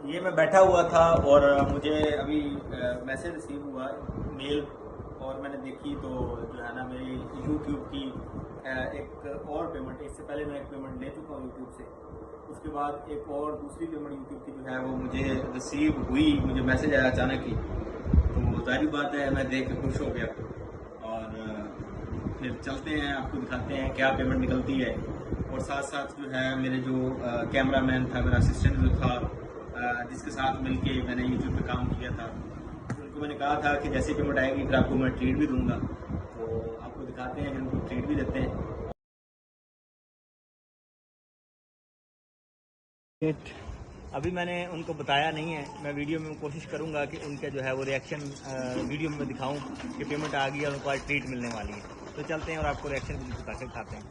ये मैं बैठा हुआ था और मुझे अभी मैसेज रिसीव हुआ मेल, और मैंने देखी तो जो है ना मेरी यूट्यूब की एक और पेमेंट, इससे पहले मैं एक पेमेंट ले चुका हूँ यूट्यूब से। उसके बाद एक और दूसरी पेमेंट यूट्यूब की जो है वो मुझे रिसीव हुई, मुझे मैसेज आया अचानक ही। तो जाहिर बात है मैं देख के खुश हो गया, और फिर चलते हैं, आपको दिखाते हैं क्या पेमेंट निकलती है। और साथ साथ जो है मेरे जो कैमरामैन था, मेरा असिस्टेंट जो था, जिसके साथ मिलके मैंने यूट्यूब पे काम किया था, उनको मैंने कहा था कि जैसे पेमेंट आएगी फिर आपको मैं ट्रीट भी दूंगा। तो आपको दिखाते हैं, फिर उनको ट्रीट भी देते हैं। अभी मैंने उनको बताया नहीं है, मैं वीडियो में कोशिश करूंगा कि उनका जो है वो रिएक्शन वीडियो में दिखाऊं कि पेमेंट आ गई और उनको आज ट्रीट मिलने वाली है। तो चलते हैं और आपको रिएक्शन भी दिखा के दिखाते हैं।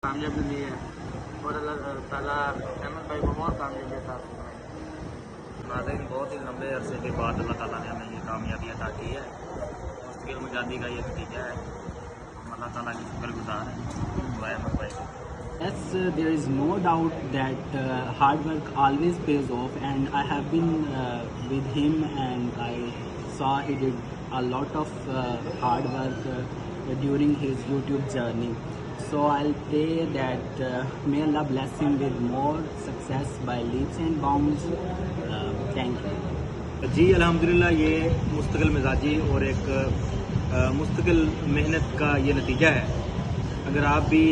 कामयाबी ली है और अल्लाह ताला अहमद भाई को और कामयाबी अता फरमाए। नाज़रीन, बहुत ही लंबे अरसे के बाद अल्लाह ताला ने हमें ये कामयाबी अता की है। मुस्तकिल मुजाहिदी का ये नतीजा है। हम अल्लाह ताला की शुक्रगुजार हैं। दुआ अहमद भाई को। Yes, there is no doubt that hard work always pays off, and I have been with him and I saw he did a lot of hard work during his YouTube journey. So I'll pray that may Allah bless him with more success by leaps and bounds. Thank you. जी अल्हम्दुलिल्लाह, ये मुस्तकिल मिजाजी और एक मुस्तकिल मेहनत का ये नतीजा है। अगर आप भी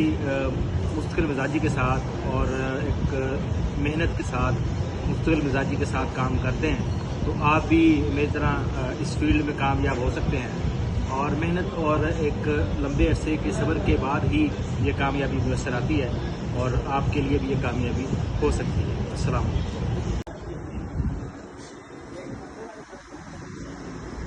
मुस्तकिल मिजाजी के साथ और एक मेहनत के साथ, मुस्तकिल मिजाजी के साथ काम करते हैं तो आप भी मेरी तरह इस फील्ड में कामयाब हो सकते हैं। और मेहनत और एक लंबे अरसे के सब्र के बाद ही ये कामयाबी मुयस्सर आती है, और आपके लिए भी ये कामयाबी हो सकती है। अस्सलाम वालेकुम।